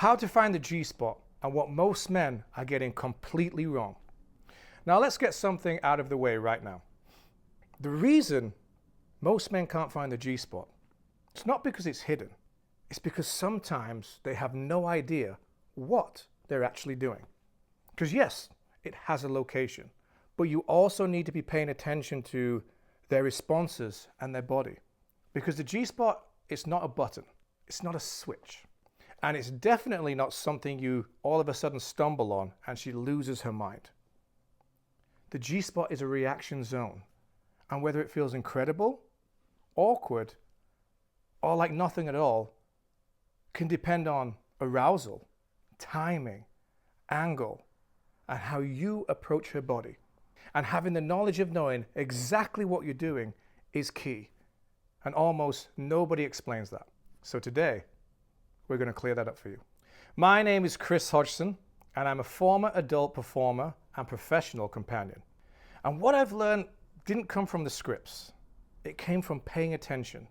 How to find the G-spot and what most men are getting completely wrong. Now let's get something out of the way right now. The reason most men can't find the G-spot, it's not because it's hidden. It's because sometimes they have no idea what they're actually doing. Because yes, it has a location, but you also need to be paying attention to their responses and their body. Because the G-spot is not a button, it's not a switch. And it's definitely not something you all of a sudden stumble on and she loses her mind. The G-spot is a reaction zone. And whether it feels incredible, awkward, or like nothing at all, can depend on arousal, timing, angle, and how you approach her body. And having the knowledge of knowing exactly what you're doing is key. And almost nobody explains that. So today, we're going to clear that up for you. My name is Chris Hodgson, and I'm a former adult performer and professional companion. And what I've learned didn't come from the scripts. It came from paying attention.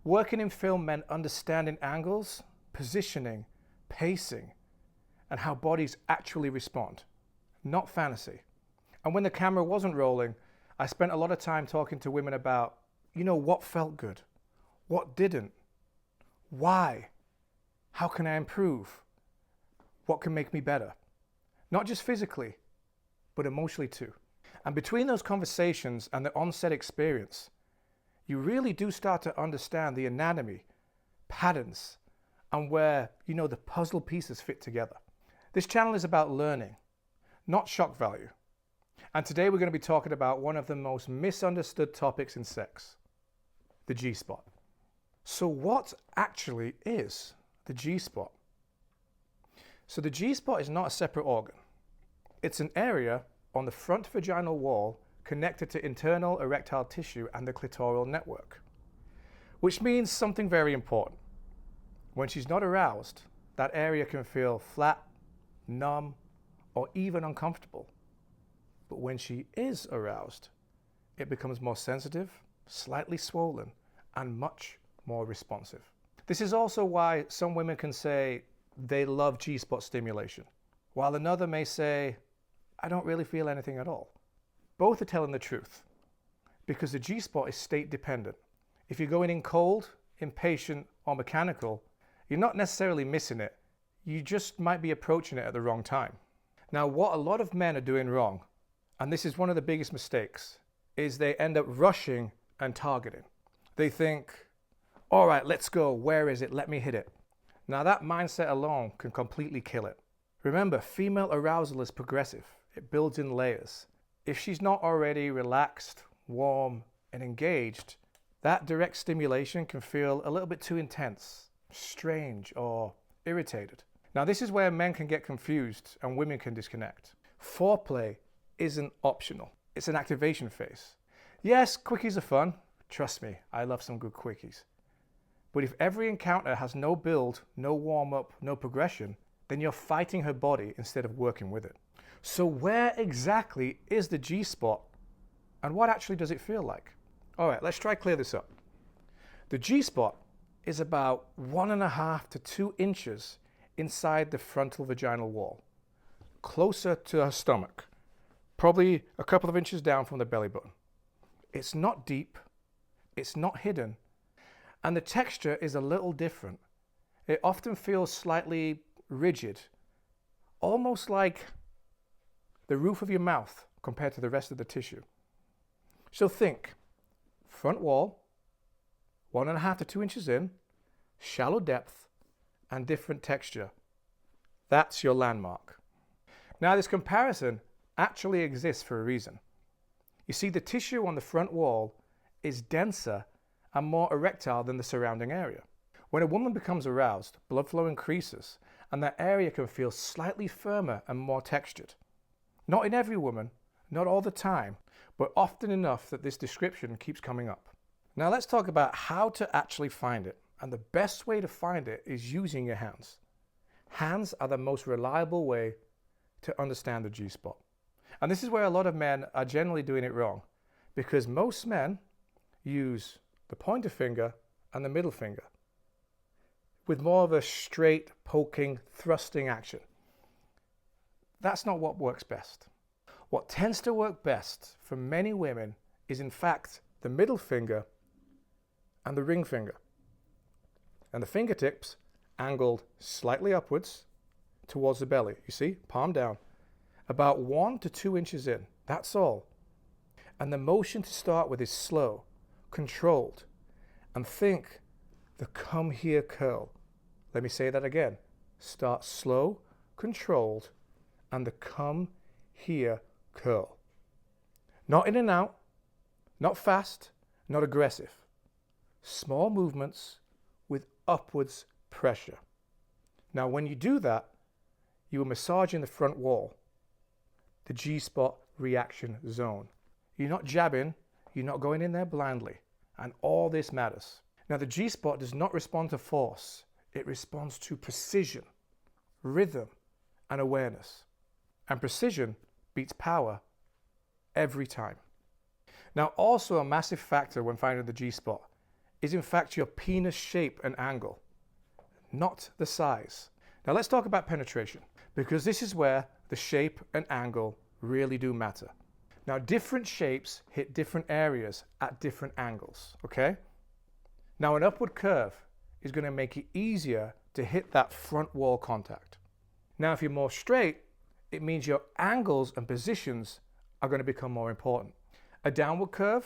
Working in film meant understanding angles, positioning, pacing, and how bodies actually respond, not fantasy. And when the camera wasn't rolling, I spent a lot of time talking to women about, what felt good, what didn't, why, how can I improve, what can make me better, not just physically, but emotionally too. And between those conversations and the on-set experience, you really do start to understand the anatomy, patterns, and where, the puzzle pieces fit together. This channel is about learning, not shock value. And today we're going to be talking about one of the most misunderstood topics in sex, the G-spot. So what actually is the G-spot? So the G-spot is not a separate organ. It's an area on the front vaginal wall connected to internal erectile tissue and the clitoral network, which means something very important. When she's not aroused, that area can feel flat, numb, or even uncomfortable. But when she is aroused, it becomes more sensitive, slightly swollen, and much more responsive. This is also why some women can say they love G-spot stimulation, while another may say, I don't really feel anything at all. Both are telling the truth, because the G-spot is state dependent. If you're going in cold, impatient, or mechanical, you're not necessarily missing it. You just might be approaching it at the wrong time. Now, what a lot of men are doing wrong, and this is one of the biggest mistakes, is they end up rushing and targeting. They think, all right, let's go. Where is it? Let me hit it. Now, that mindset alone can completely kill it. Remember, female arousal is progressive. It builds in layers. If she's not already relaxed, warm, and engaged, that direct stimulation can feel a little bit too intense, strange, or irritated. Now, this is where men can get confused and women can disconnect. Foreplay isn't optional. It's an activation phase. Yes, quickies are fun. Trust me, I love some good quickies. But if every encounter has no build, no warm-up, no progression, then you're fighting her body instead of working with it. So where exactly is the G-spot and what actually does it feel like? All right, let's try clear this up. The G-spot is about 1.5 to 2 inches inside the frontal vaginal wall, closer to her stomach, probably a couple of inches down from the belly button. It's not deep, it's not hidden, and the texture is a little different. It often feels slightly rigid, almost like the roof of your mouth compared to the rest of the tissue. So think, front wall, 1.5 to 2 inches in, shallow depth, and different texture. That's your landmark. Now, this comparison actually exists for a reason. You see, the tissue on the front wall is denser and more erectile than the surrounding area. When a woman becomes aroused, blood flow increases, and that area can feel slightly firmer and more textured. Not in every woman, not all the time, but often enough that this description keeps coming up. Now let's talk about how to actually find it. And the best way to find it is using your hands. Hands are the most reliable way to understand the G-spot. And this is where a lot of men are generally doing it wrong, because most men use the pointer finger and the middle finger, with more of a straight, poking, thrusting action. That's not what works best. What tends to work best for many women is in fact the middle finger and the ring finger. And the fingertips angled slightly upwards towards the belly. You see, palm down, about 1 to 2 inches in. That's all. And the motion to start with is slow, controlled, and think the come here curl. Let me say that again. Start slow, controlled, and the come here curl. Not in and out, not fast, not aggressive. Small movements with upwards pressure. Now, when you do that, you are massaging the front wall, the G-spot reaction zone. You're not jabbing, you're not going in there blindly, and all this matters. Now, the G-spot does not respond to force. It responds to precision, rhythm, and awareness. And precision beats power every time. Now, also a massive factor when finding the G-spot is in fact your penis shape and angle, not the size. Now let's talk about penetration, because this is where the shape and angle really do matter. Now, different shapes hit different areas at different angles, okay? Now, an upward curve is going to make it easier to hit that front wall contact. Now, if you're more straight, it means your angles and positions are going to become more important. A downward curve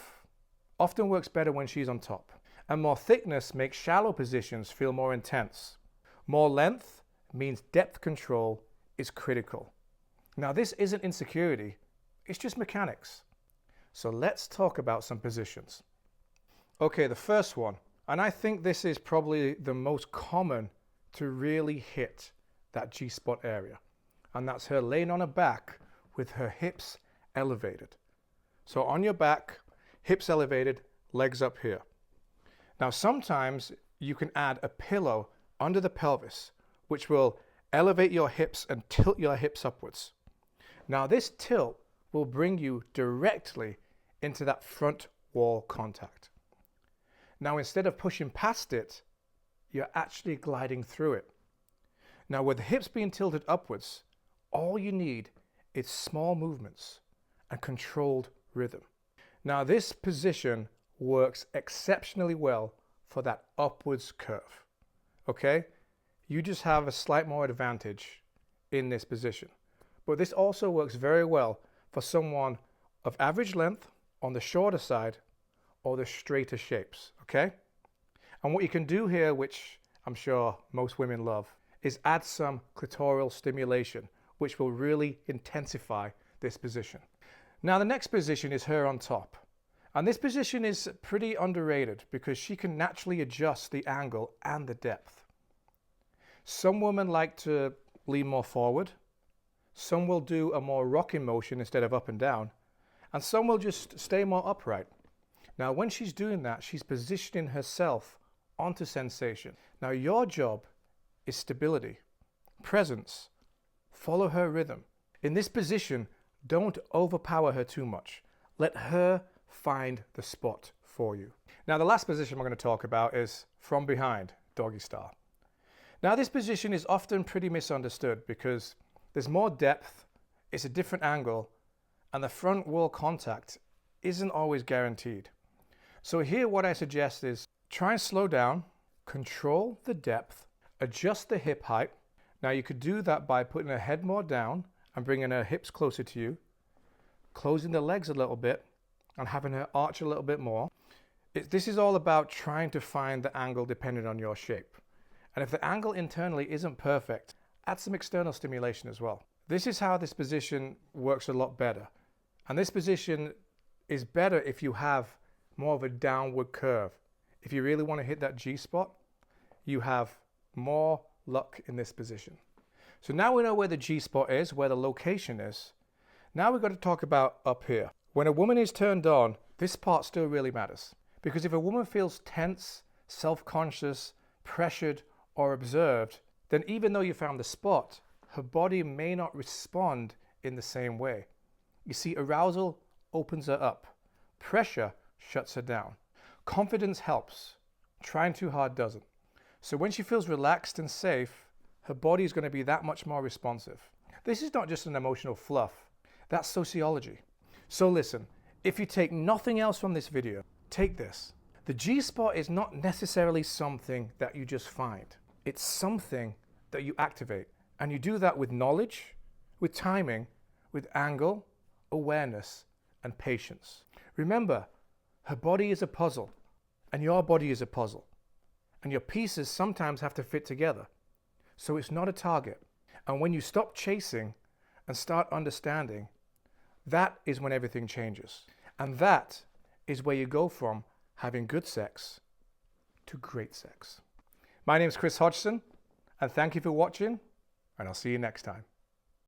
often works better when she's on top, and more thickness makes shallow positions feel more intense. More length means depth control is critical. Now, this isn't insecurity, it's just mechanics. So let's talk about some positions. Okay, the first one, and I think this is probably the most common to really hit that G-spot area, and that's her laying on her back with her hips elevated. So on your back, hips elevated, legs up here. Now, sometimes you can add a pillow under the pelvis, which will elevate your hips and tilt your hips upwards. Now, this tilt will bring you directly into that front wall contact. Now, instead of pushing past it, you're actually gliding through it. Now, with the hips being tilted upwards, all you need is small movements and controlled rhythm. Now, this position works exceptionally well for that upwards curve, okay? You just have a slight more advantage in this position. But this also works very well for someone of average length, on the shorter side, or the straighter shapes, okay? And what you can do here, which I'm sure most women love, is add some clitoral stimulation, which will really intensify this position. Now, the next position is her on top. And this position is pretty underrated because she can naturally adjust the angle and the depth. Some women like to lean more forward. Some will do a more rocking motion instead of up and down. And some will just stay more upright. Now, when she's doing that, she's positioning herself onto sensation. Now, your job is stability, presence, follow her rhythm. In this position, don't overpower her too much. Let her find the spot for you. Now, the last position we're going to talk about is from behind, doggy style. Now, this position is often pretty misunderstood because there's more depth, it's a different angle, and the front wall contact isn't always guaranteed. So here what I suggest is try and slow down, control the depth, adjust the hip height. Now, you could do that by putting her head more down and bringing her hips closer to you, closing the legs a little bit, and having her arch a little bit more. This is all about trying to find the angle depending on your shape. And if the angle internally isn't perfect, add some external stimulation as well. This is how this position works a lot better. And this position is better if you have more of a downward curve. If you really want to hit that G-spot, you have more luck in this position. So now we know where the G-spot is, where the location is. Now we've got to talk about up here. When a woman is turned on, this part still really matters. Because if a woman feels tense, self-conscious, pressured, or observed, then even though you found the spot, her body may not respond in the same way. You see, arousal opens her up. Pressure shuts her down. Confidence helps. Trying too hard doesn't. So when she feels relaxed and safe, her body is going to be that much more responsive. This is not just an emotional fluff. That's sociology. So listen, if you take nothing else from this video, take this. The G-spot is not necessarily something that you just find. It's something that you activate. And you do that with knowledge, with timing, with angle, awareness, and patience. Remember, her body is a puzzle, and your body is a puzzle. And your pieces sometimes have to fit together. So it's not a target. And when you stop chasing and start understanding, that is when everything changes. And that is where you go from having good sex to great sex. My name is Chris Hodgson, and thank you for watching, and I'll see you next time.